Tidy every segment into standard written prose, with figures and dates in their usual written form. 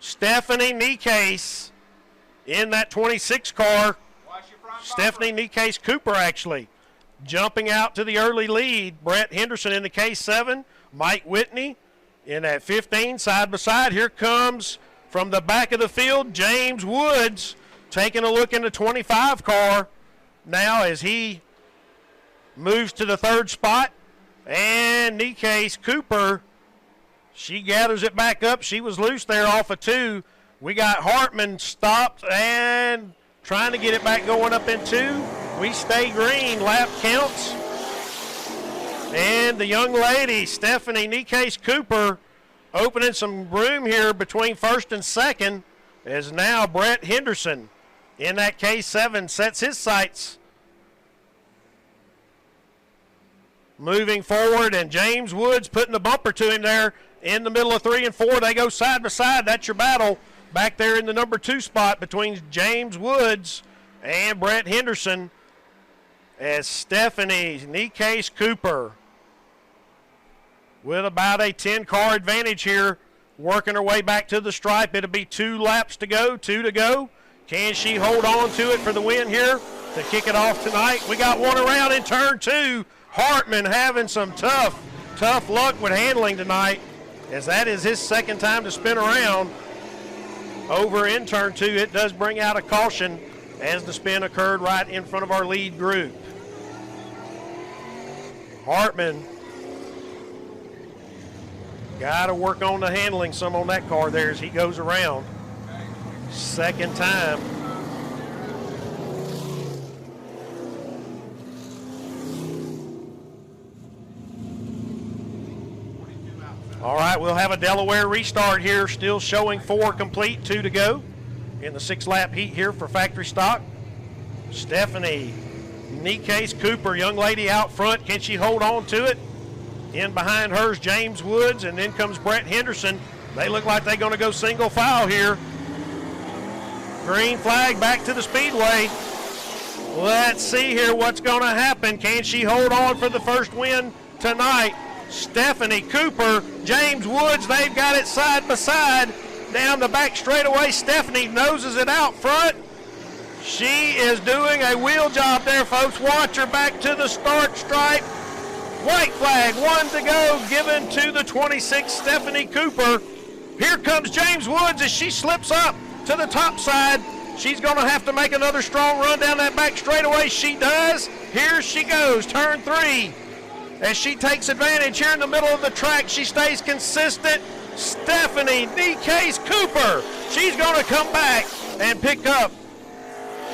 Stephanie Niecase in that 26 car. Stephanie Niecase Cooper actually jumping out to the early lead. Brett Henderson in the K7. Mike Whitney in that 15 side by side. Here comes from the back of the field James Woods taking a look in the 25 car now as he moves to the third spot. And Niecase Cooper, she gathers it back up. She was loose there off of 2. We got Hartman stopped and trying to get it back going up in 2. We stay green, lap counts. And the young lady, Stephanie Niecase Cooper, opening some room here between first and second, as now Brett Henderson in that K7 sets his sights. Moving forward, and James Woods putting the bumper to him there in the middle of 3 and 4. They go side by side. That's your battle back there in the number 2 spot between James Woods and Brett Henderson, as Stephanie Niecase Cooper with about a 10-car advantage here, working her way back to the stripe. It'll be 2 laps to go, 2 to go. Can she hold on to it for the win here to kick it off tonight? We got one around in turn 2. Hartman having some tough luck with handling tonight, as that is his second time to spin around over in turn 2. It does bring out a caution as the spin occurred right in front of our lead group. Hartman got to work on the handling some on that car there as he goes around. Second time. All right, we'll have a Delaware restart here, still showing 4 complete, 2 to go in the 6-lap heat here for factory stock. Stephanie Niecase Cooper, young lady out front. Can she hold on to it? In behind hers, James Woods, and then comes Brett Henderson. They look like they're going to go single file here. Green flag back to the Speedway. Let's see here what's going to happen. Can she hold on for the first win tonight? Stephanie Cooper, James Woods, they've got it side by side. Down the back straightaway, Stephanie noses it out front. She is doing a wheel job there, folks. Watch her back to the start stripe. White flag, 1 to go, given to the 26, Stephanie Cooper. Here comes James Woods as she slips up to the top side. She's going to have to make another strong run down that back straightaway. She does. Here she goes, turn 3. As she takes advantage here in the middle of the track, she stays consistent. Stephanie Niecase Cooper, she's going to come back and pick up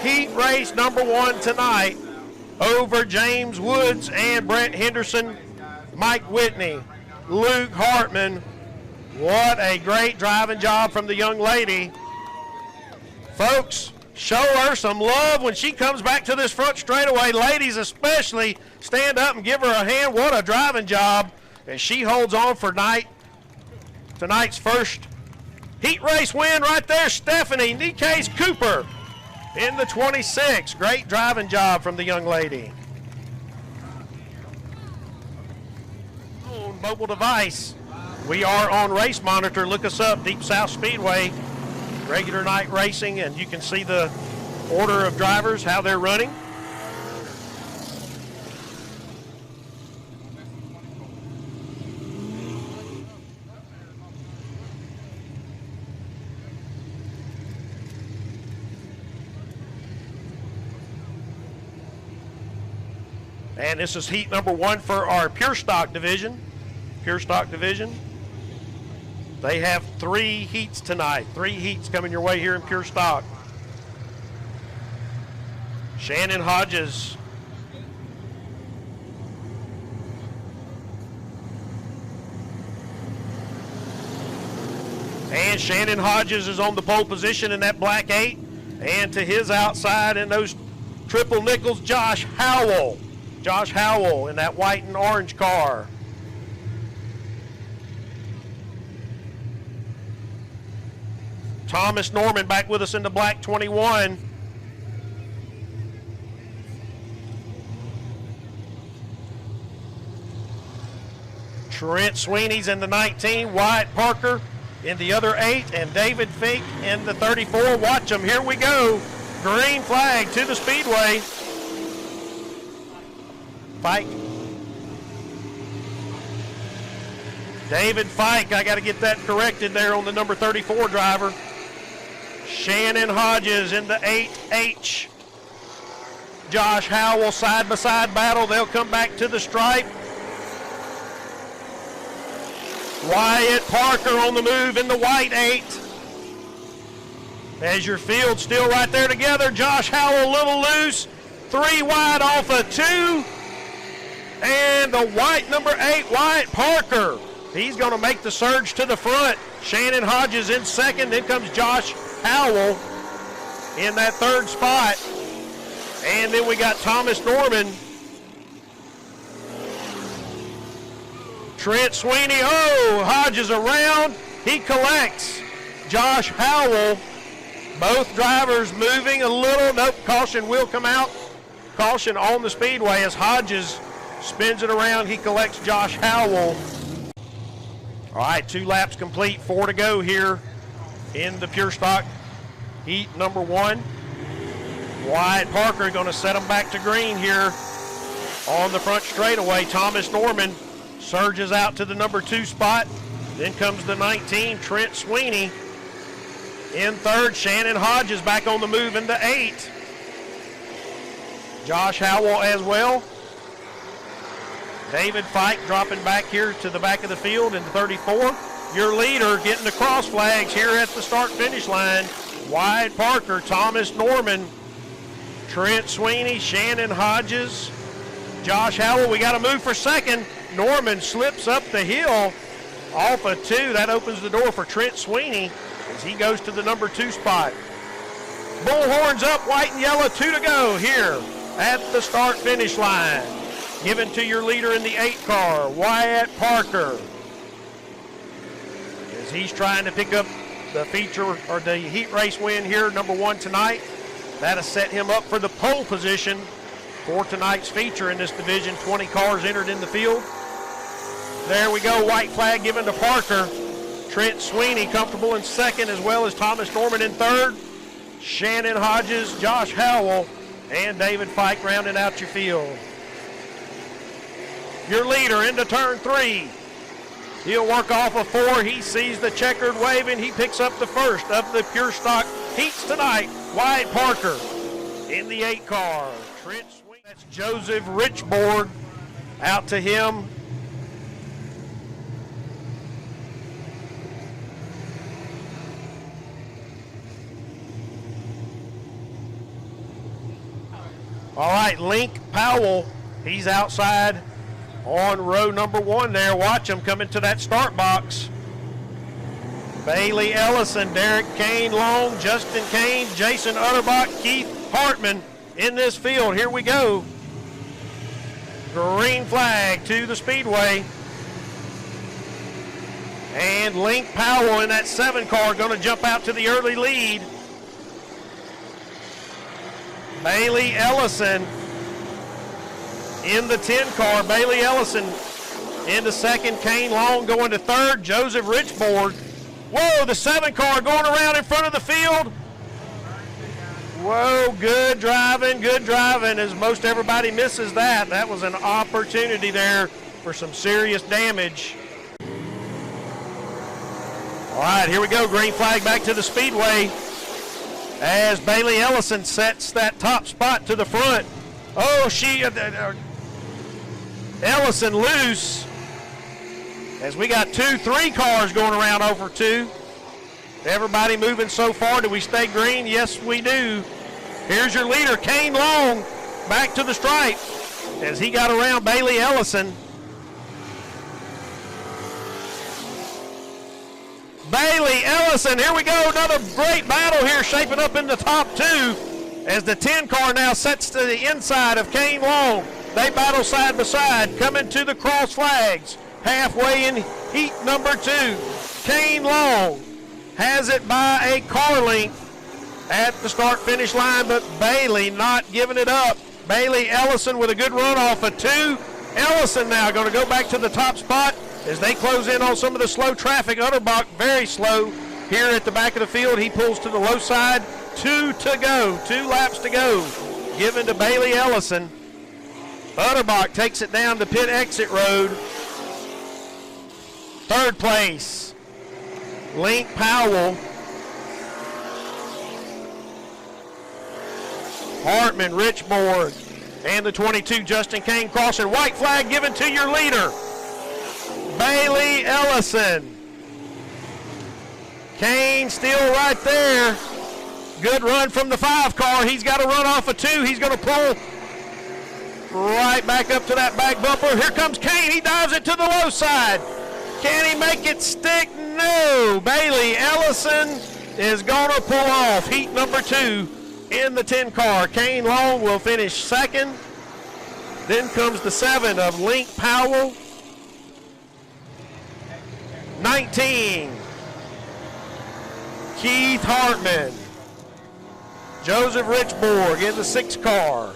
heat race number 1 tonight over James Woods and Brett Henderson, Mike Whitney, Luke Hartman. What a great driving job from the young lady. Folks, show her some love when she comes back to this front straightaway. Ladies especially, stand up and give her a hand. What a driving job as she holds on for tonight's first heat race win right there. Stephanie Niecase Cooper in the 26. Great driving job from the young lady. On mobile device, we are on Race Monitor. Look us up, Deep South Speedway, regular night racing, and you can see the order of drivers, how they're running. And this is heat number 1 for our Pure Stock division. Pure Stock division. They have 3 heats tonight. 3 heats coming your way here in Pure Stock. Shannon Hodges. And Shannon Hodges is on the pole position in that black 8. And to his outside in those triple nickels, Josh Howell. Josh Howell in that white and orange car. Thomas Norman back with us in the black 21. Trent Sweeney's in the 19. Wyatt Parker in the other 8, and David Fink in the 34. Watch them. Here we go. Green flag to the Speedway. Fike. David Fike, I got to get that corrected there on the number 34 driver. Shannon Hodges in the 8H. Josh Howell side-by-side battle. They'll come back to the stripe. Wyatt Parker on the move in the white 8. As your field still right there together. Josh Howell a little loose. 3 wide off of 2. And the white number 8, Wyatt Parker. He's going to make the surge to the front. Shannon Hodges in second. Then comes Josh Howell in that 3rd spot. And then we got Thomas Norman. Trent Sweeney, Hodges around. He collects. Josh Howell. Both drivers moving a little. Nope, caution will come out. Caution on the Speedway as Hodges spins it around. He collects Josh Howell. All right, 2 laps complete, 4 to go here in the Pure Stock heat number 1. Wyatt Parker going to set them back to green here on the front straightaway. Thomas Norman surges out to the number 2 spot. Then comes the 19, Trent Sweeney. In 3rd, Shannon Hodges back on the move in the 8. Josh Howell as well. David Fike dropping back here to the back of the field in 34. Your leader getting the cross flags here at the start-finish line. Wyatt Parker, Thomas Norman, Trent Sweeney, Shannon Hodges, Josh Howell. We got to move for 2nd. Norman slips up the hill off of 2. That opens the door for Trent Sweeney as he goes to the number 2 spot. Bullhorns up, white and yellow, 2 to go here at the start-finish line. Given to your leader in the 8 car, Wyatt Parker. As he's trying to pick up the feature or the heat race win here, number 1 tonight. That has set him up for the pole position for tonight's feature in this division. 20 cars entered in the field. There we go, white flag given to Parker. Trent Sweeney comfortable in 2nd, as well as Thomas Norman in 3rd. Shannon Hodges, Josh Howell, and David Fike rounding out your field. Your leader into turn 3. He'll work off of 4. He sees the checkered waving. He picks up the first of the Pure Stock heats tonight. Wyatt Parker in the 8 car. Trent Sweeney. That's Joseph Richboard out to him. All right, Link Powell, he's outside on row number 1 there. Watch him come into that start box. Bailey Ellison, Derek Kane Long, Justin Kane, Jason Utterbach, Keith Hartman in this field. Here we go. Green flag to the Speedway. And Link Powell in that 7 car going to jump out to the early lead. Bailey Ellison in the 10 car. Bailey Ellison into 2nd. Kane Long going to 3rd. Joseph Richboard. Whoa, the 7 car going around in front of the field. Whoa, good driving as most everybody misses that. That was an opportunity there for some serious damage. All right, here we go. Green flag back to the Speedway as Bailey Ellison sets that top spot to the front. Oh, Ellison loose as we got 3 cars going around over 2. Everybody moving so far. Do we stay green? Yes, we do. Here's your leader, Kane Long, back to the stripe as he got around Bailey Ellison. Bailey Ellison, here we go, another great battle here shaping up in the top 2 as the 10 car now sets to the inside of Kane Long. They battle side by side, coming to the cross flags, halfway in heat number 2. Kane Long has it by a car length at the start-finish line, but Bailey not giving it up. Bailey Ellison with a good run off of 2. Ellison now going to go back to the top spot. as they close in on some of the slow traffic. Utterbach very slow here at the back of the field. He pulls to the low side. 2 to go, 2 laps to go. Given to Bailey Ellison. Utterbach takes it down the pit exit road. Third place, Link Powell. Hartman, Richboard, and the 22, Justin Kane crossing. White flag given to your leader, Bailey Ellison. Kane still right there. Good run from the 5 car. He's got to run off a 2. He's going to pull right back up to that back bumper. Here comes Kane. He dives it to the low side. Can he make it stick? No. Bailey Ellison is going to pull off heat number 2 in the 10 car. Kane Long will finish second. Then comes the 7 of Link Powell. 19, Keith Hartman. Joseph Richborg in the 6 car.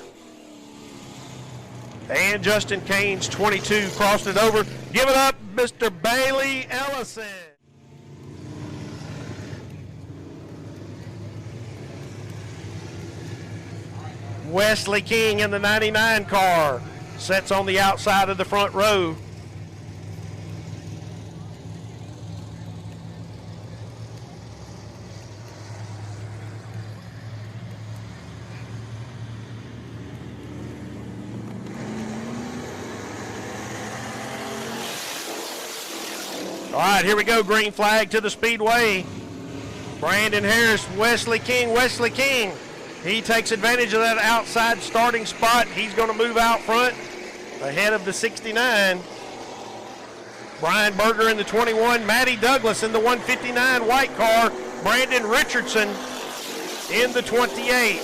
And Justin Kane's 22 crossed it over. Give it up, Mr. Bailey Ellison. Wesley King in the 99 car sets on the outside of the front row. All right, here we go. Green flag to the Speedway. Brandon Harris, Wesley King. Wesley King, he takes advantage of that outside starting spot. He's going to move out front ahead of the 69. Brian Berger in the 21. Matty Douglas in the 159 white car. Brandon Richardson in the 28.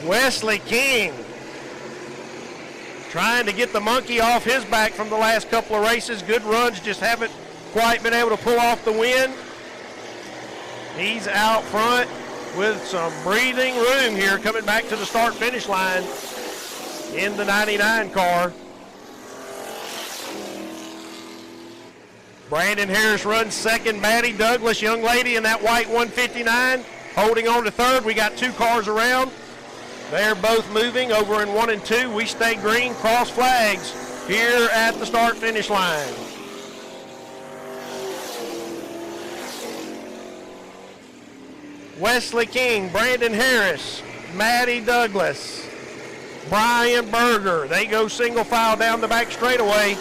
Wesley King trying to get the monkey off his back from the last couple of races. Good runs, just haven't quite been able to pull off the win. He's out front with some breathing room here, coming back to the start-finish line in the 99 car. Brandon Harris runs second. Maddie Douglas, young lady in that white 159, holding on to third. We got 2 cars around. They're both moving over in 1 and 2. We stay green, cross flags here at the start-finish line. Wesley King, Brandon Harris, Maddie Douglas, Brian Berger. They go single file down the back straightaway.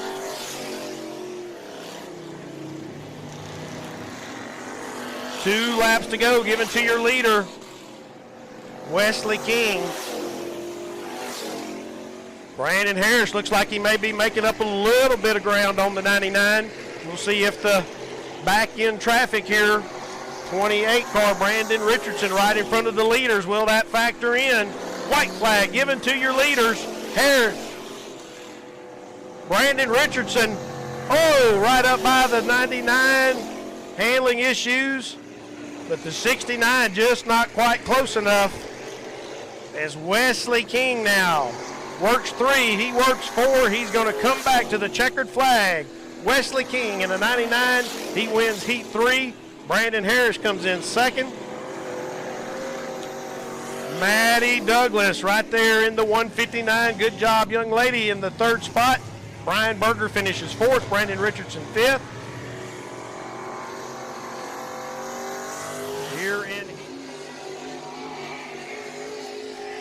Two laps to go, given to your leader, Wesley King. Brandon Harris looks like he may be making up a little bit of ground on the 99. We'll see if the back end traffic here, 28 car Brandon Richardson right in front of the leaders, will that factor in? White flag given to your leaders. Harris, Brandon Richardson, right up by the 99, handling issues, but the 69 just not quite close enough. As Wesley King now works 3, he works 4, he's going to come back to the checkered flag. Wesley King in the 99, he wins heat 3. Brandon Harris comes in second. Maddie Douglas right there in the 159. Good job, young lady, in the 3rd spot. Brian Berger finishes 4th. Brandon Richardson 5th. Here in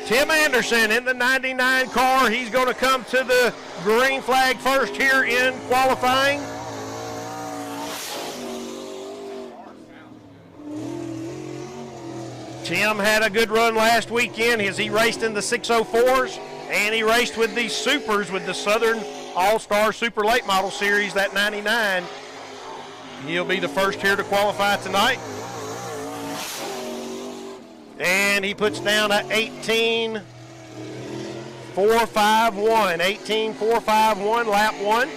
Tim Anderson in the 99 car. He's going to come to the green flag first here in qualifying. Tim had a good run last weekend as he raced in the 604s, and he raced with these supers with the Southern All-Star Super Late Model Series, that 99. He'll be the first here to qualify tonight. And he puts down a 18.451. 18.451, lap 1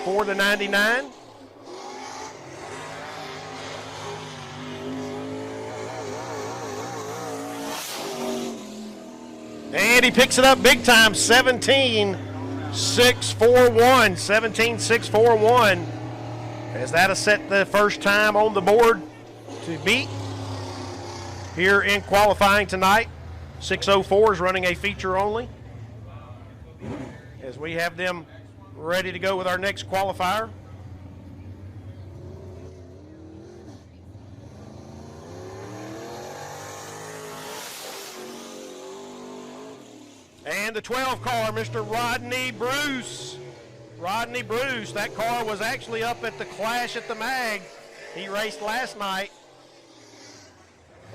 for the 99. And And he picks it up big time, 17-641. 17-641. As that has set the first time on the board to beat here in qualifying tonight. 604 is running a feature only. As we have them ready to go with our next qualifier. And the 12 car, Mr. Rodney Bruce. Rodney Bruce, that car was actually up at the Clash at the Mag. He raced last night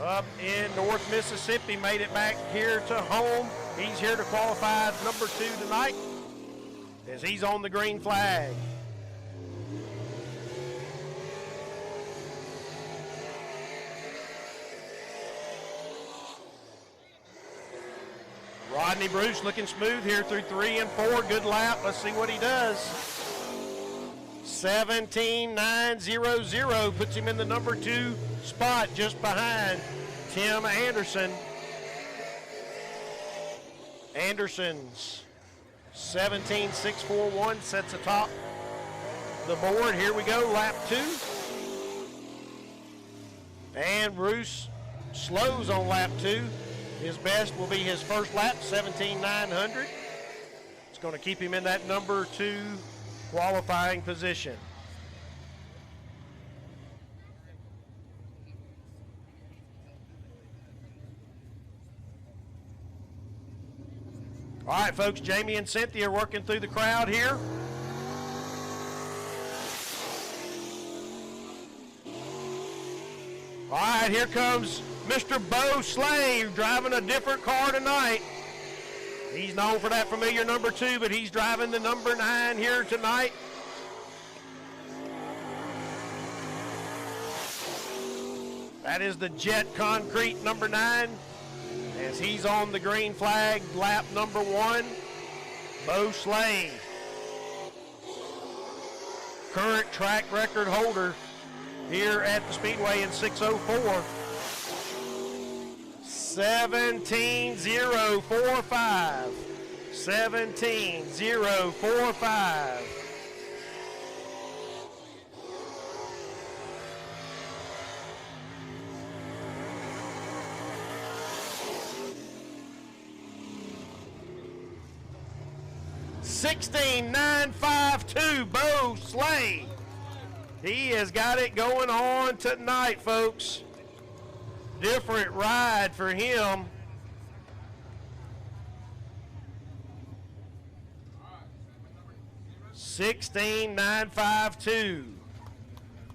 up in North Mississippi, made it back here to home. He's here to qualify as number 2 tonight as he's on the green flag. Rodney Bruce looking smooth here through 3 and 4. Good lap. Let's see what he does. 17-9-0-0 puts him in the number 2 spot just behind Tim Anderson. Anderson's 17-6-4-1 sets atop the board. Here we go, lap 2. And Bruce slows on lap 2. His best will be his first lap, 17-900. It's going to keep him in that number 2 qualifying position. All right, folks, Jamie and Cynthia are working through the crowd here. All right, here comes Mr. Bo Slave driving a different car tonight. He's known for that familiar number 2, but he's driving the number 9 here tonight. That is the Jet Concrete number 9 as he's on the green flag, lap number 1, Bo Slave. Current track record holder here at the Speedway in 604. 17-0-4-5. 17-0-4-5. $16,952, Bo Slade. He has got it going on tonight, folks. Different ride for him. $16,952.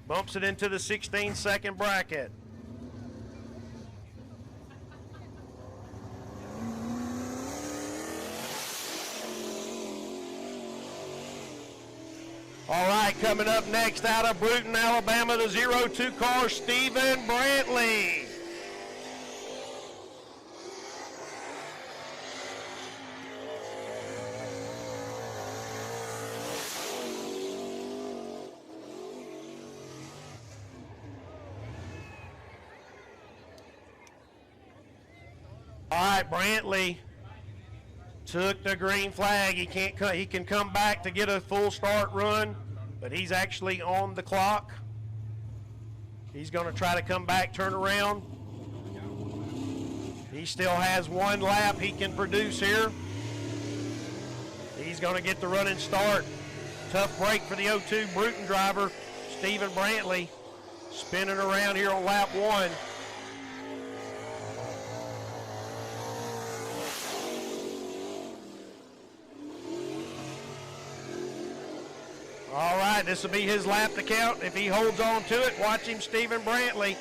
Bumps it into the 16-second bracket. All right, coming up next out of Bruton, Alabama, the 02 car, Stephen Brantley. All right, Brantley took the green flag. He can come back to get a full start run, but he's actually on the clock. He's going to try to come back, turn around. He still has one lap he can produce here. He's going to get the running start. Tough break for the 02 Bruton driver, Stephen Brantley, spinning around here on lap 1. All right, this will be his lap to count. If he holds on to it, watch him, Stephen Brantley.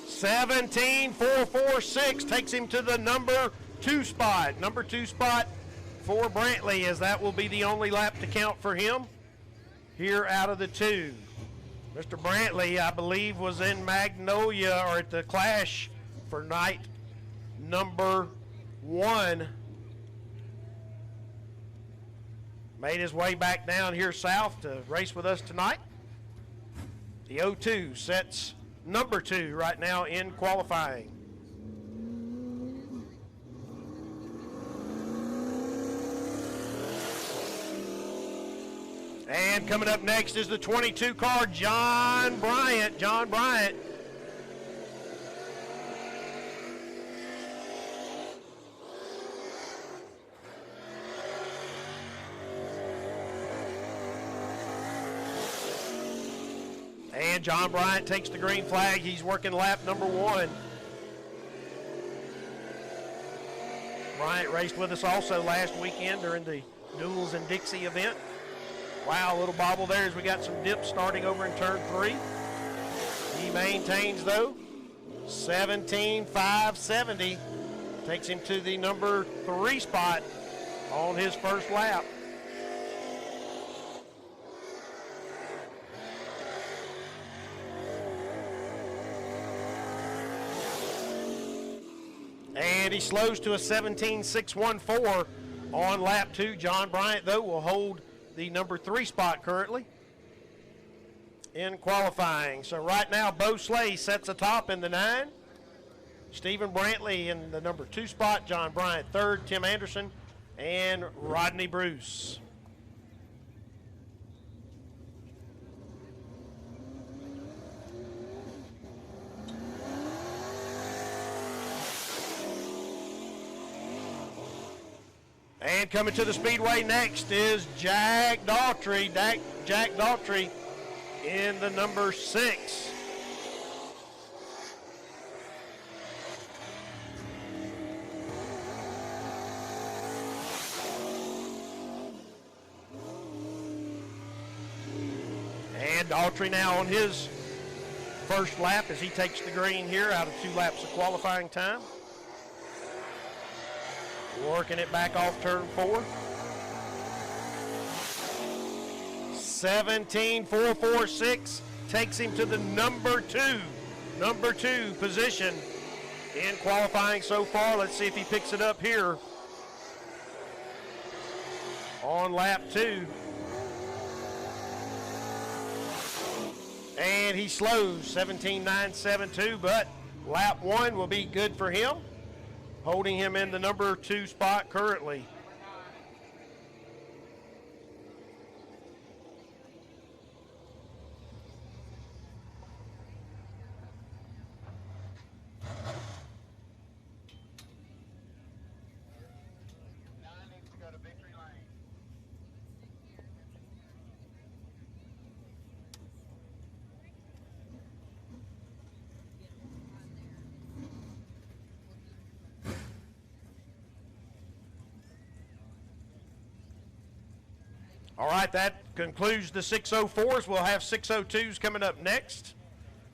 $17,446 takes him to the number 2 spot. Number 2 spot for Brantley, as that will be the only lap to count for him here out of the 2. Mr. Brantley, I believe, was in Magnolia or at the Clash for night number 1. Made his way back down here south to race with us tonight. The 02 sets number 2 right now in qualifying. And coming up next is the 22 car, John Bryant. John Bryant. And John Bryant takes the green flag. He's working lap number 1. Bryant raced with us also last weekend during the Duels and Dixie event. Wow, a little bobble there as we got some dips starting over in turn 3. He maintains though. 17,570 takes him to the number 3 spot on his first lap. And he slows to a 17,614 on lap 2. John Bryant, though, will hold the number 3 spot currently in qualifying. So right now, Bo Slay sets atop in the 9. Stephen Brantley in the number 2 spot. John Bryant 3rd. Tim Anderson and Rodney Bruce. And coming to the Speedway next is Jack Daughtry. Jack Daughtry in the number 6. And Daughtry now on his first lap as he takes the green here out of 2 laps of qualifying time. Working it back off turn 4. 17,446 takes him to the number 2 position in qualifying so far. Let's see if he picks it up here on lap 2. And he slows 17,972, but lap 1 will be good for him, holding him in the number 2 spot currently. All right, that concludes the 604s. We'll have 602s coming up next.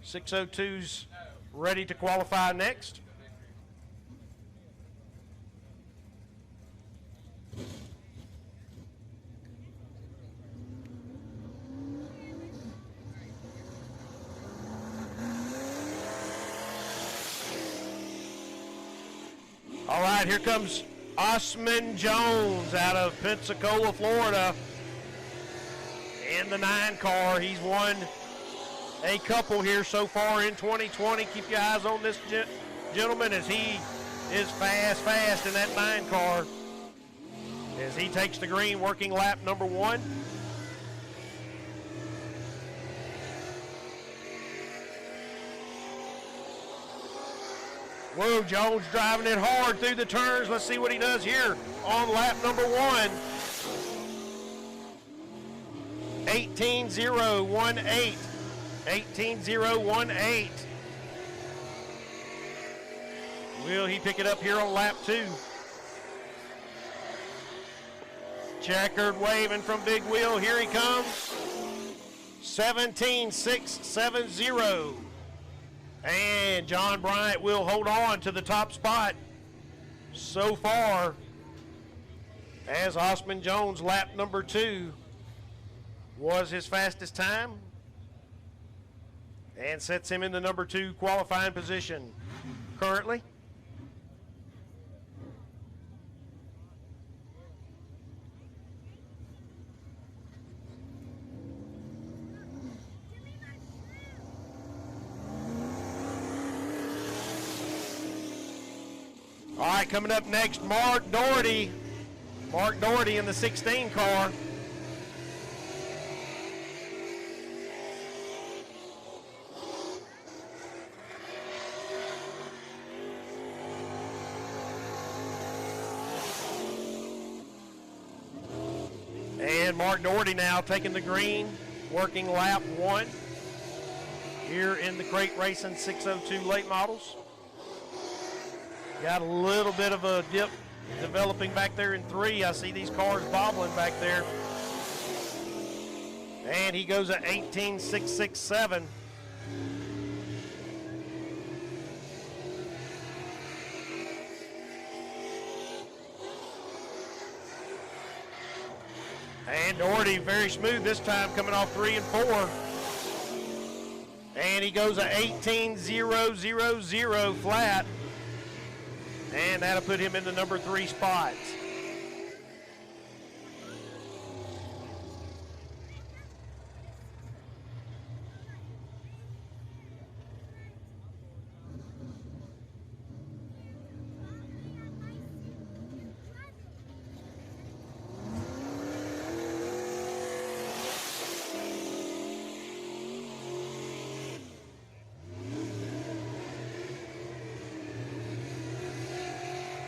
602s ready to qualify next. All right, here comes Osman Jones out of Pensacola, Florida. In the 9 car, he's won a couple here so far in 2020. Keep your eyes on this gentleman as he is fast in that 9 car as he takes the green, working lap number 1. Whoa, Jones driving it hard through the turns. Let's see what he does here on lap number 1. 18.018. 18.018. Will he pick it up here on lap 2? Checkered waving from Big Wheel. Here he comes. 17.670. And John Bryant will hold on to the top spot so far as Osman Jones, lap number 2, was his fastest time and sets him in the number 2 qualifying position currently. right, coming up next, Mark Doherty. Mark Doherty in the 16 car. And Mark Doherty now taking the green, working lap 1 here in the Crate Racing 602 late models. Got a little bit of a dip developing back there in 3. I see these cars bobbling back there. And he goes at 18.667. And Doherty very smooth this time, coming off 3 and 4. And he goes at 18.000 flat. And that'll put him in the number 3 spot.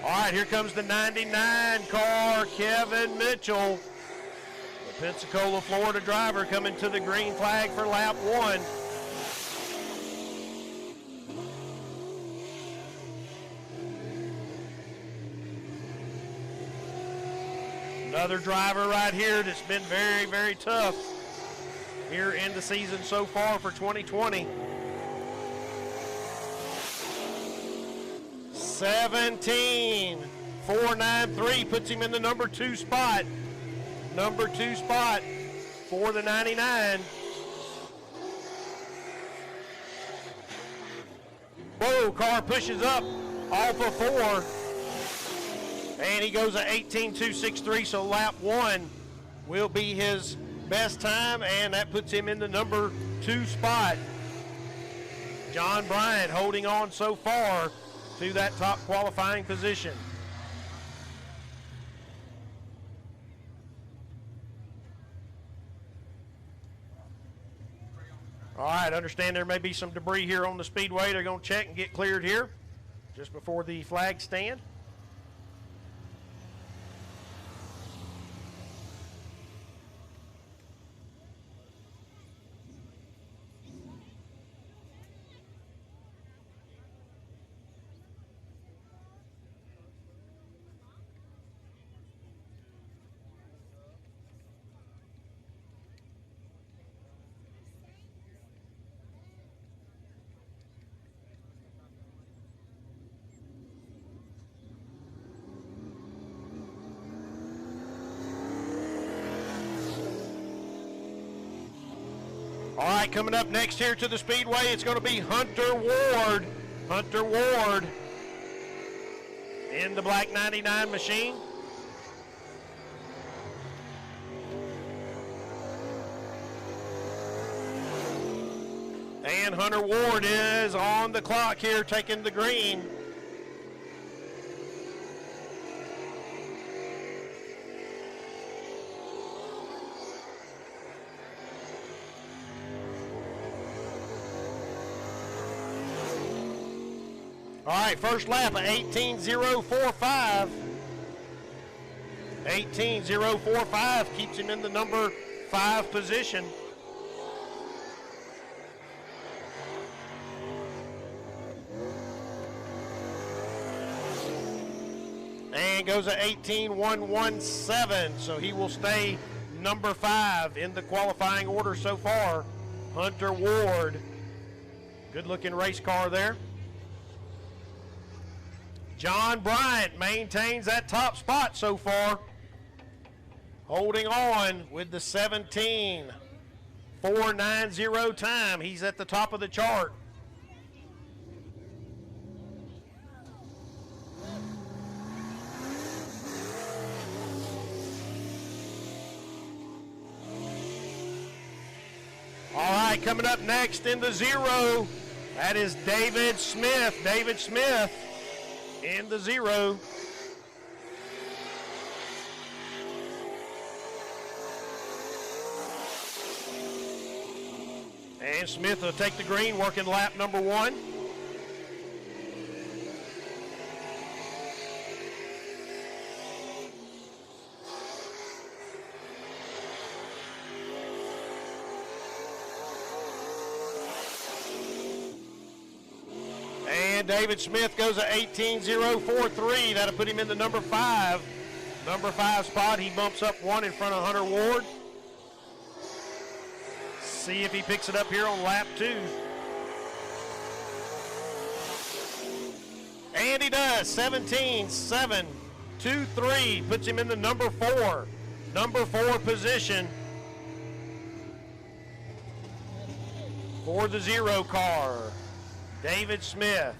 All right, here comes the 99 car, Kevin Mitchell. The Pensacola, Florida driver coming to the green flag for lap 1. Another driver right here that's been very, very tough here in the season so far for 2020. 17.493 puts him in the number 2 spot. Number 2 spot for the 99. Whoa, car pushes up off of 4. And he goes at 18.263, so lap 1 will be his best time, and that puts him in the number 2 spot. John Bryant holding on so far to that top qualifying position. All right, understand there may be some debris here on the speedway. They're going to check and get cleared here just before the flag stand. All right, coming up next here to the Speedway, it's going to be Hunter Ward. Hunter Ward in the black 99 machine. And Hunter Ward is on the clock here, taking the green. All right, first lap of 18.045. 18.045 keeps him in the number 5 position. And goes at 18.117, so he will stay number 5 in the qualifying order so far. Hunter Ward, good looking race car there. John Bryant maintains that top spot so far, holding on with the 17.490 time. He's at the top of the chart. All right, coming up next in the 0, that is David Smith. David Smith in the 0. And Smith will take the green, working lap number 1. And David Smith goes at 18.043. That'll put him in the number 5. Number 5 spot. He bumps up 1 in front of Hunter Ward. See if he picks it up here on lap 2. And he does. 17.723 puts him in the number 4. Number 4 position for the 0 car. David Smith.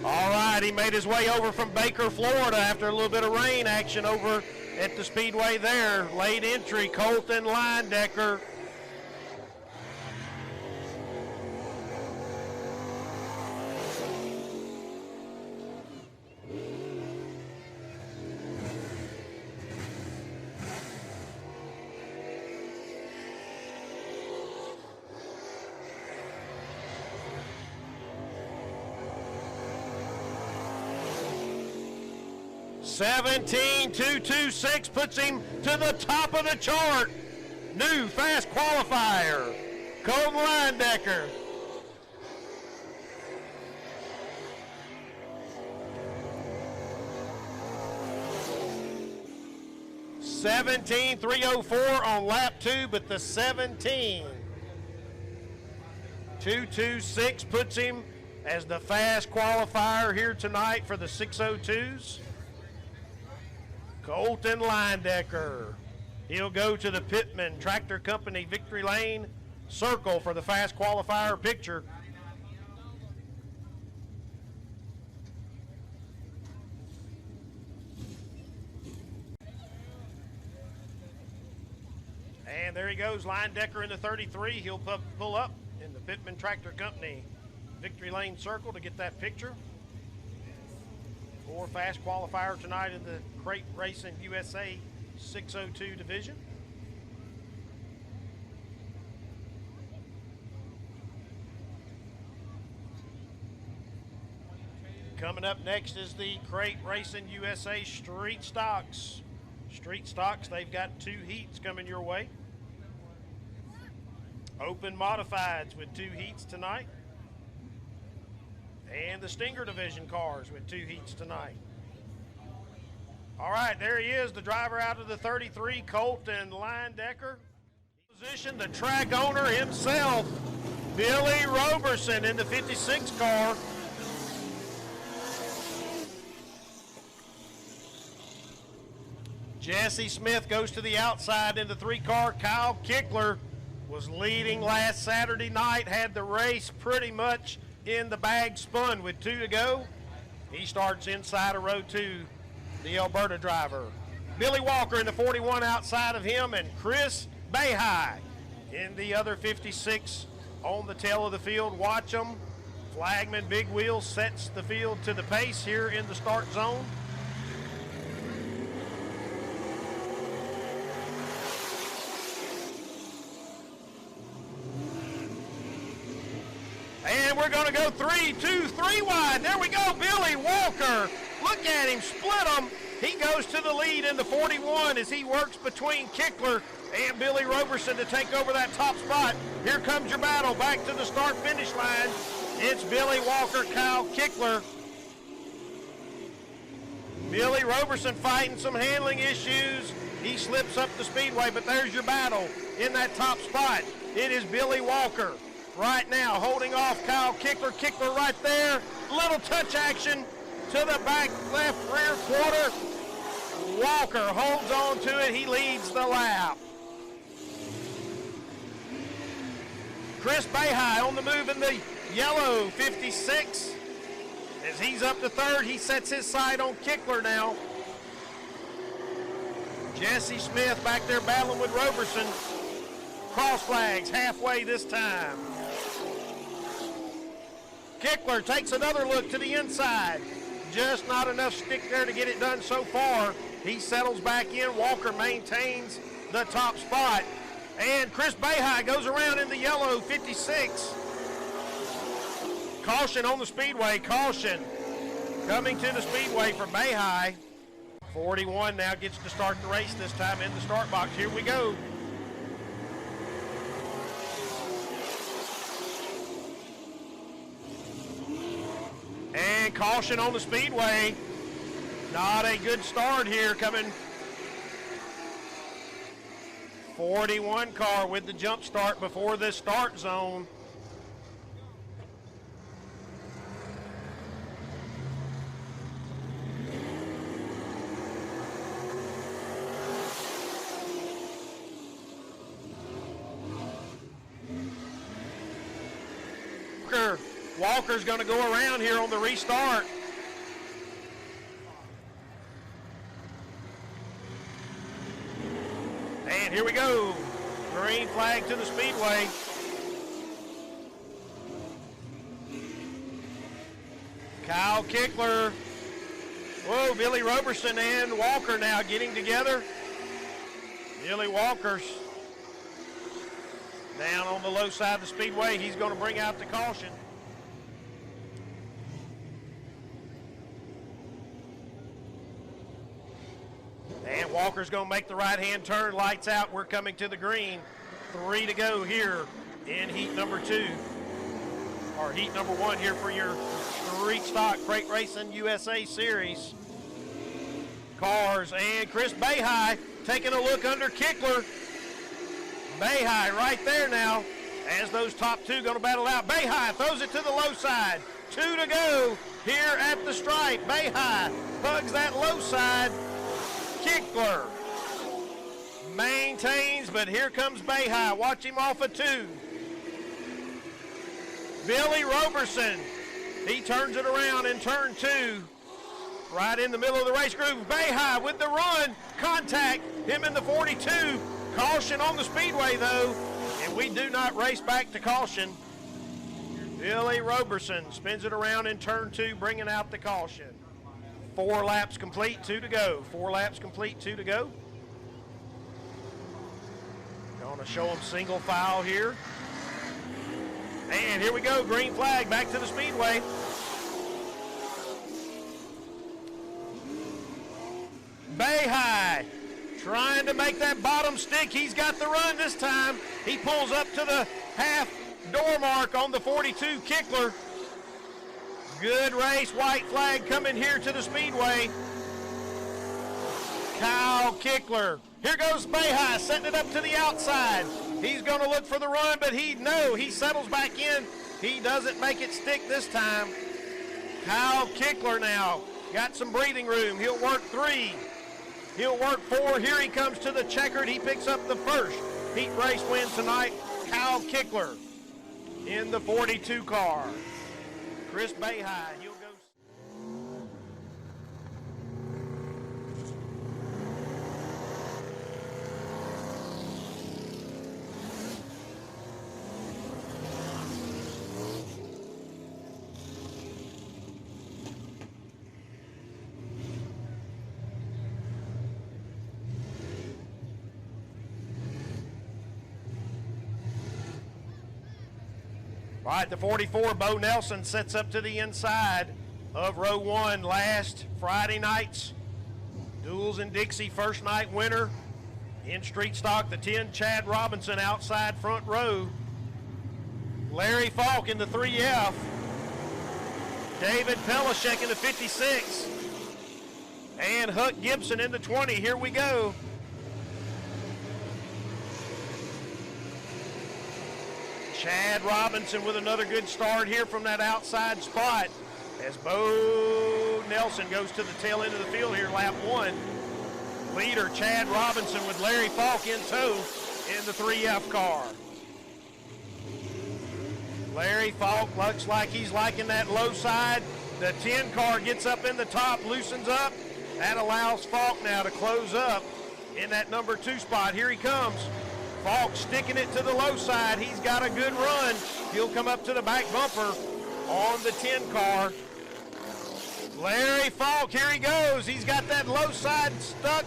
All right, he made his way over from Baker, Florida after a little bit of rain action over at the Speedway there. Late entry, Colton Leindecker. $17.226 puts him to the top of the chart. New fast qualifier, Colton Leindecker. $17.304 on lap 2, but the 17.226 puts him as the fast qualifier here tonight for the 602s. Colton Leindecker. He'll go to the Pittman Tractor Company Victory Lane Circle for the fast qualifier picture. And there he goes, Leindecker in the 33. He'll pull up in the Pittman Tractor Company Victory Lane Circle to get that picture. For fast qualifier tonight in the Crate Racing USA 602 division. Coming up next is the Crate Racing USA Street Stocks. Street Stocks, they've got 2 heats coming your way. Open Modifieds with 2 heats tonight. And the Stinger Division cars with 2 heats tonight. All right, there he is, the driver out of the 33, Colton Leindecker. Position, the track owner himself, Billy Roberson in the 56 car. Jesse Smith goes to the outside in the 3 car. Kyle Kickler was leading last Saturday night, had the race pretty much in the bag, spun with 2 to go. He starts inside of row 2, the Alberta driver. Billy Walker in the 41 outside of him, and Chris Bayhigh in the other 56 on the tail of the field. Watch them. Flagman Big Wheel sets the field to the pace here in the start zone. And we're going to go 3, 2, 3 wide. There we go, Billy Walker. Look at him, split them. He goes to the lead in the 41 as he works between Kickler and Billy Roberson to take over that top spot. Here comes your battle back to the start-finish line. It's Billy Walker, Kyle Kickler. Billy Roberson fighting some handling issues. He slips up the speedway, but there's your battle in that top spot. It is Billy Walker right now holding off Kyle Kickler. Kickler right there. Little touch action to the back left rear quarter. Walker holds on to it. He leads the lap. Chris Bayhigh on the move in the yellow 56. As he's up to third, he sets his sight on Kickler now. Jesse Smith back there battling with Roberson. Cross flags halfway this time. Kickler takes another look to the inside. Just not enough stick there to get it done so far. He settles back in. Walker maintains the top spot. And Chris Bahai goes around in the yellow 56. Caution on the Speedway. Caution coming to the Speedway for Bahai. 41 now gets to start the race this time in the start box. Here we go. And caution on the Speedway. Not a good start here coming. 41 car with the jump start before this start zone. Walker's going to go around here on the restart. And here we go. Green flag to the Speedway. Kyle Kickler. Whoa, Billy Roberson and Walker now getting together. Billy Walker's down on the low side of the Speedway. He's going to bring out the caution. And Walker's going to make the right-hand turn. Lights out. We're coming to the green. 3 to go here in heat number 2. Or heat number 1 here for your street stock Crate Racing USA Series cars. And Chris Bahai taking a look under Kickler. Bahai right there now as those top two going to battle out. Bahai throws it to the low side. 2 to go here at the stripe. Bahai hugs that low side. Kickler maintains, but here comes Bahai. Watch him off of 2. Billy Roberson, he turns it around in turn 2. Right in the middle of the race groove. Bahai with the run. Contact him in the 42. Caution on the Speedway though, and we do not race back to caution. Billy Roberson spins it around in turn 2, bringing out the caution. 4 laps complete, 2 to go. 4 laps complete, 2 to go. Going to show them single file here. And here we go, green flag back to the Speedway. Bahai trying to make that bottom stick. He's got the run this time. He pulls up to the half door mark on the 42 Kickler. Good race, white flag coming here to the Speedway. Kyle Kickler. Here goes Bahai setting it up to the outside. He's going to look for the run, but he settles back in. He doesn't make it stick this time. Kyle Kickler now got some breathing room. He'll work 3. He'll work 4. Here he comes to the checkered. He picks up the first heat race win tonight. Kyle Kickler in the 42 car. Chris Bahai, he'll go. All right, the 44, Bo Nelson, sets up to the inside of row 1. Last Friday night's Duels in Dixie first night winner. In street stock, the 10, Chad Robinson, outside front row. Larry Falk in the 3F. David Pelishek in the 56. And Huck Gibson in the 20. Here we go. Chad Robinson with another good start here from that outside spot as Bo Nelson goes to the tail end of the field here, lap 1. Leader Chad Robinson with Larry Falk in tow in the 3F car. Larry Falk looks like he's liking that low side. The 10 car gets up in the top, loosens up. That allows Falk now to close up in that number 2 spot. Here he comes. Falk sticking it to the low side. He's got a good run. He'll come up to the back bumper on the 10 car. Larry Falk, here he goes. He's got that low side stuck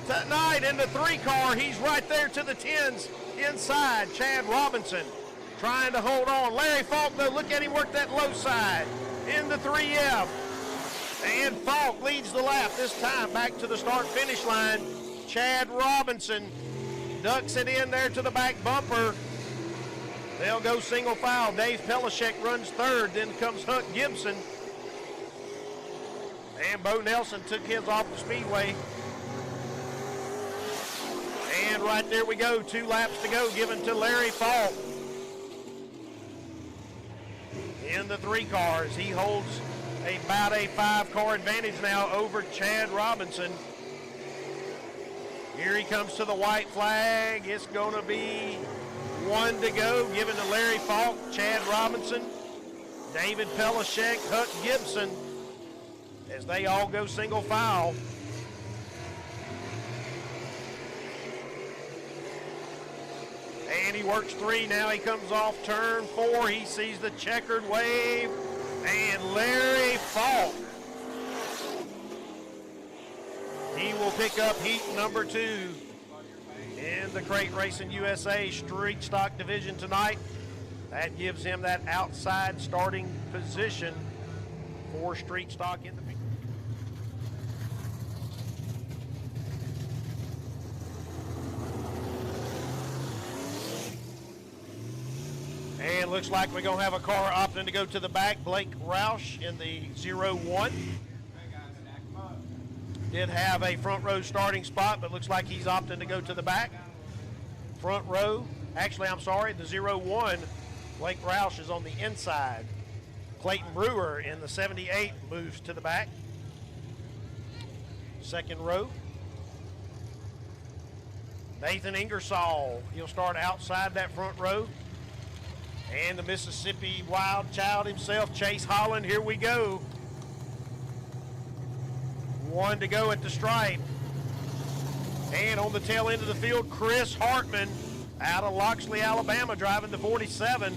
tonight in the 3 car. He's right there to the 10s inside. Chad Robinson trying to hold on. Larry Falk, though, look at him work that low side in the 3F. And Falk leads the lap this time back to the start-finish line. Chad Robinson ducks it in there to the back bumper. They'll go single file. Dave Pelishek runs third. Then comes Huck Gibson. And Bo Nelson took his off the Speedway. And right there we go. 2 laps to go, given to Larry Falk. In the 3 cars, he holds about a 5-car advantage now over Chad Robinson. Here he comes to the white flag. It's going to be 1 to go, given to Larry Falk, Chad Robinson, David Pelishek, Huck Gibson, as they all go single file. And he works 3. Now he comes off turn 4. He sees the checkered wave. And Larry Falk, he will pick up heat number 2 in the Crate Racing USA Street Stock Division tonight. That gives him that outside starting position for Street Stock in the field. And looks like we're going to have a car opting to go to the back. Blake Roush in the 01. Did have a front row starting spot, but looks like he's opting to go to the back. Front row, actually, I'm sorry, the 01, Blake Roush is on the inside. Clayton Brewer in the 78 moves to the back. Second row. Nathan Ingersoll, he'll start outside that front row. And the Mississippi Wild Child himself, Chase Holland, here we go. 1 to go at the stripe. And on the tail end of the field, Chris Hartman out of Loxley, Alabama, driving the 47.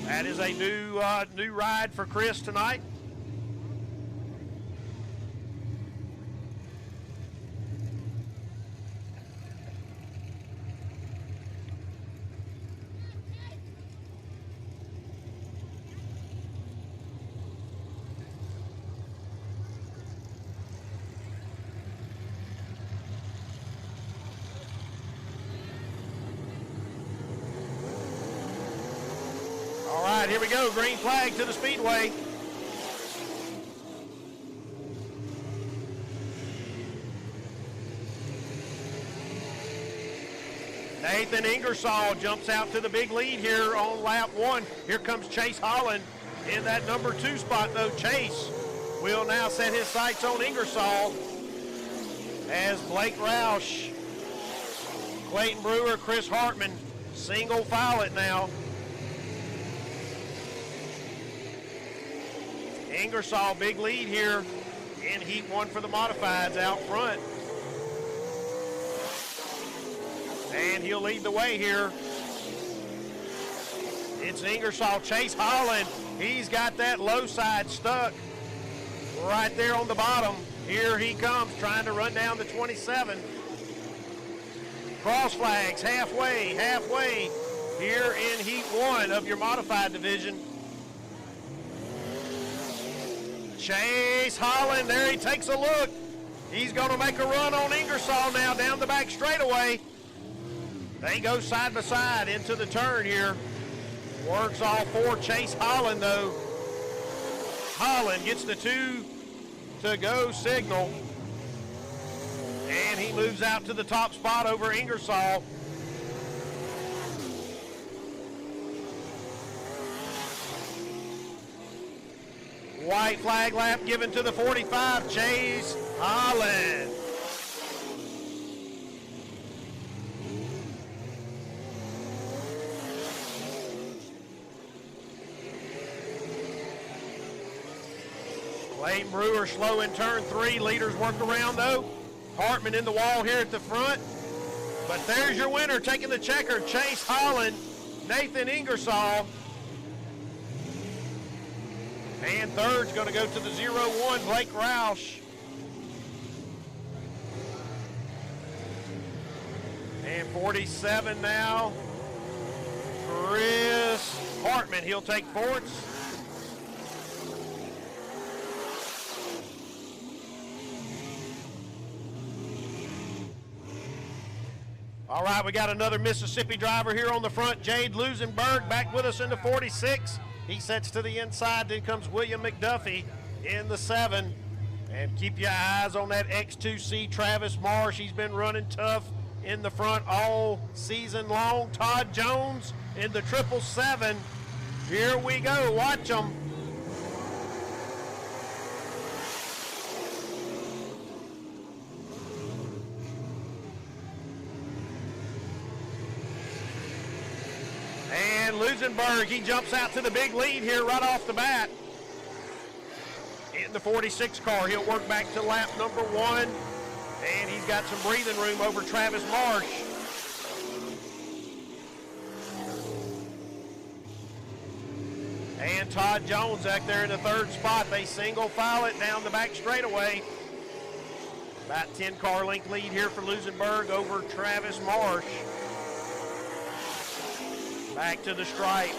That is a new ride for Chris tonight. All right, here we go. Green flag to the Speedway. Nathan Ingersoll jumps out to the big lead here on lap 1. Here comes Chase Holland in that number 2 spot, though. Chase will now set his sights on Ingersoll as Blake Roush, Clayton Brewer, Chris Hartman single file it now. Ingersoll, big lead here in heat 1 for the modifieds out front. And he'll lead the way here. It's Ingersoll. Chase Holland, he's got that low side stuck right there on the bottom. Here he comes, trying to run down the 27. Cross flags halfway here in heat 1 of your modified division. Chase Holland, there he takes a look. He's going to make a run on Ingersoll now down the back straightaway. They go side by side into the turn here. Works all 4. Chase Holland, though. Holland gets the 2 to go signal. And he moves out to the top spot over Ingersoll. White flag lap given to the 45, Chase Holland. Clayton Brewer slow in turn 3. Leaders work around though. Hartman in the wall here at the front. But there's your winner taking the checker, Chase Holland, Nathan Ingersoll. And third's going to go to the 0-1, Blake Roush. And 47 now, Chris Hartman. He'll take fourths. All right, we got another Mississippi driver here on the front. Jade Lusenberg back with us in the 46. He sets to the inside. Then comes William McDuffie in the 7. And keep your eyes on that X2C Travis Marsh. He's been running tough in the front all season long. Todd Jones in the 777. Here we go. Watch them. And Lusenberg, he jumps out to the big lead here right off the bat. In the 46 car, he'll work back to lap number 1. And he's got some breathing room over Travis Marsh. And Todd Jones back there in the 3rd spot. They single file it down the back straightaway. About 10 car length lead here for Lusenberg over Travis Marsh. Back to the stripe.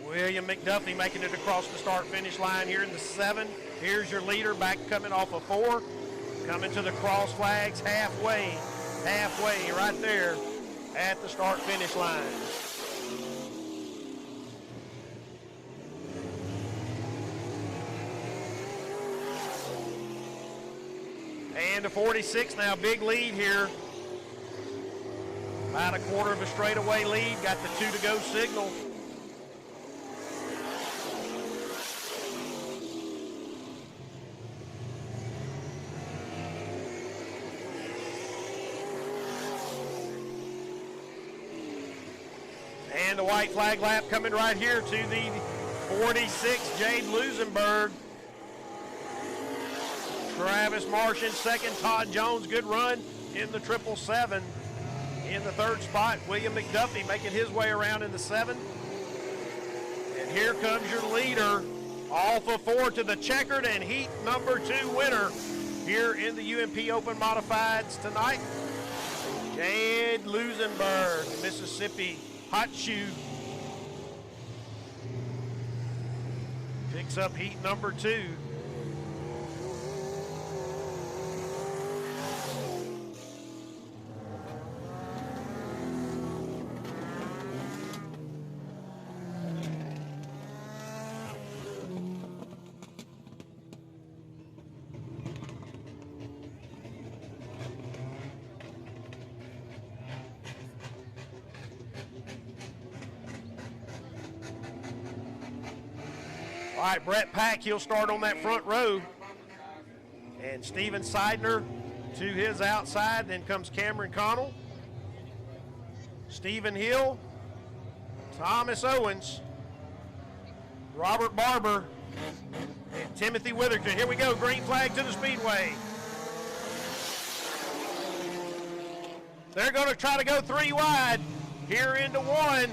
William McDuffie making it across the start-finish line here in the 7. Here's your leader back coming off of 4. Coming to the cross flags halfway right there at the start-finish line. And the 46 now, big lead here. About a quarter of a straightaway lead. Got the 2 to go signal. And the white flag lap coming right here to the 46, Jade Lusenberg. Travis Marsh in 2nd, Todd Jones, good run in the 777. In the 3rd spot, William McDuffie making his way around in the 7. And here comes your leader, off of 4 to the checkered and heat number 2 winner here in the UMP Open Modifieds tonight. Jade Lusenberg, Mississippi Hot Shoe. Picks up heat number 2. All right, Brett Pack, he'll start on that front row. And Steven Seidner to his outside. Then comes Cameron Connell, Stephen Hill, Thomas Owens, Robert Barber, and Timothy Witherington. Here we go, green flag to the Speedway. They're going to try to go 3 wide here into 1.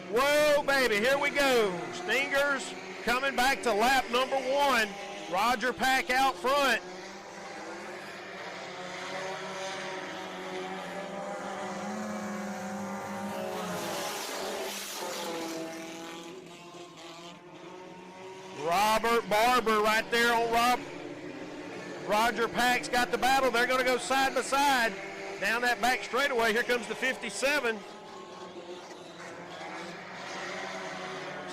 Whoa, baby, here we go. Stingers coming back to lap number 1. Roger Pack out front. Robert Barber right there on Roger Pack's got the battle. They're going to go side by side down that back straightaway. Here comes the 57.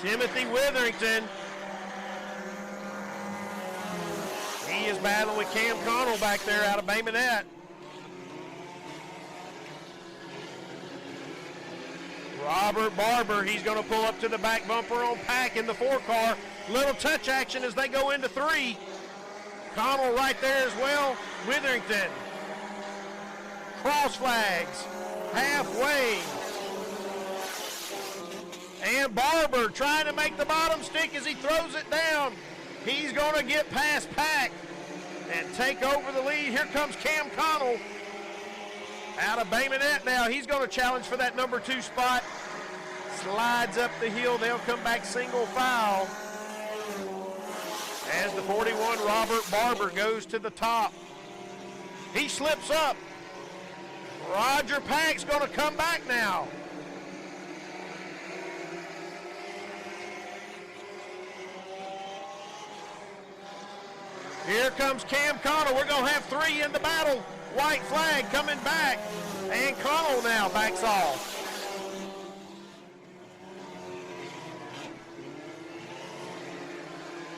Timothy Witherington. He is battling with Cam Connell back there out of Bay Minette. Robert Barber, he's going to pull up to the back bumper on Pack in the 4 car. Little touch action as they go into 3. Connell right there as well. Witherington. Cross flags. halfway. And Barber trying to make the bottom stick as he throws it down. He's going to get past Pack and take over the lead. Here comes Cam Connell out of Baymonette now. He's going to challenge for that number 2 spot. Slides up the hill. They'll come back single file as the 41 Robert Barber goes to the top. He slips up. Roger Pack's going to come back now. Here comes Cam Connell. We're going to have 3 in the battle. White flag coming back. And Connell now backs off.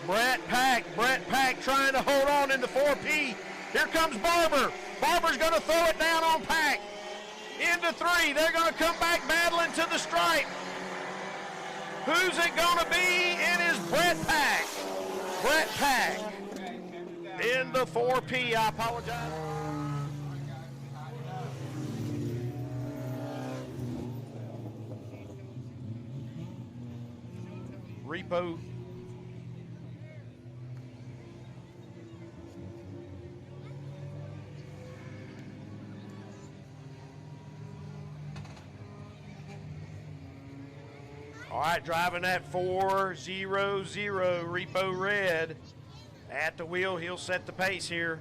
Brett Pack trying to hold on in the 4P. Here comes Barber. Barber's going to throw it down on Pack. Into 3. They're going to come back battling to the stripe. Who's it going to be? It is Brett Pack. Brett Pack in the 4P. I apologize. Repo. All right, driving that 4-0-0, Repo Red at the wheel. He'll set the pace here.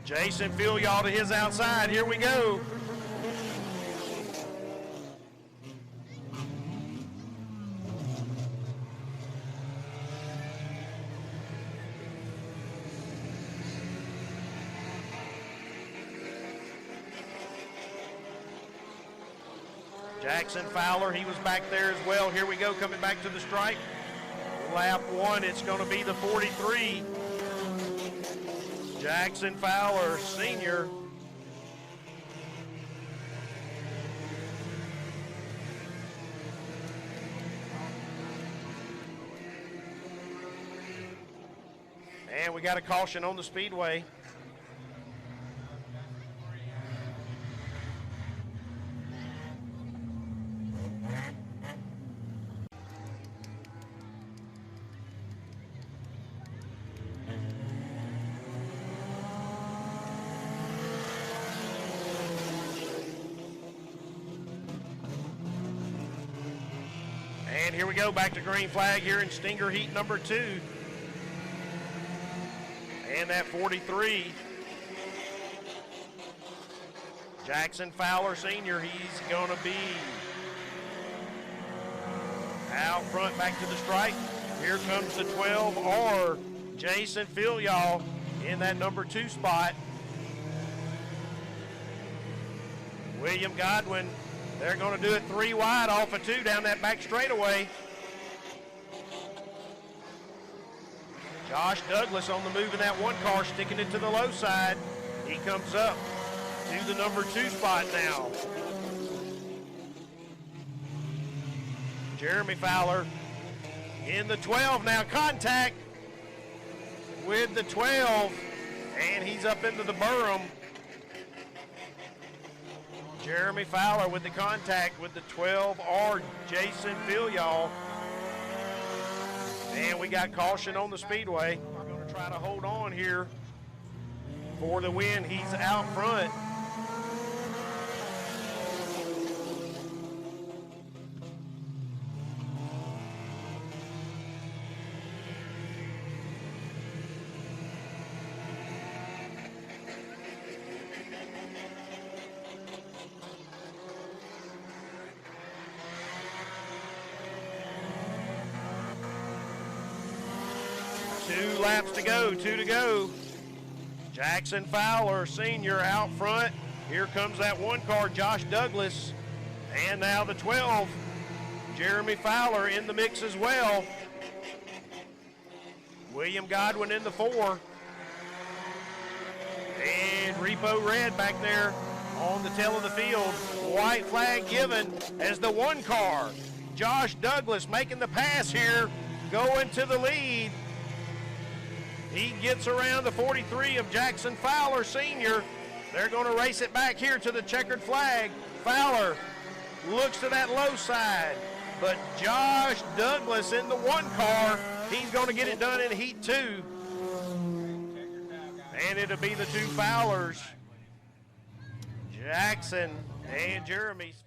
Jason Filial to his outside. Here we go. Jackson Fowler, he was back there as well. Here we go, coming back to the stripe. Lap 1, it's going to be the 43. Jackson Fowler, senior. And we got a caution on the Speedway. And here we go, back to green flag here in Stinger Heat number 2. And that 43. Jackson Fowler Sr., he's going to be out front back to the stripe. Here comes the 12R, Jason Filial in that number 2 spot. William Godwin, they're going to do it 3 wide off of 2 down that back straightaway. Josh Douglas on the move in that 1 car, sticking it to the low side. He comes up to the number 2 spot now. Jeremy Fowler in the 12 now. Contact with the 12, and he's up into the berm. Jeremy Fowler with the contact with the 12R, Jason Filial. And we got caution on the Speedway. We're going to try to hold on here for the win. He's out front. Laps to go, 2 to go. Jackson Fowler Sr. out front. Here comes that 1 car, Josh Douglas. And now the 12, Jeremy Fowler in the mix as well. William Godwin in the 4. And Repo Red back there on the tail of the field. White flag given as the 1 car. Josh Douglas making the pass here, going to the lead. He gets around the 43 of Jackson Fowler, senior. They're going to race it back here to the checkered flag. Fowler looks to that low side, but Josh Douglas in the one car, he's going to get it done in heat 2. And it'll be the two Fowlers, Jackson and Jeremy's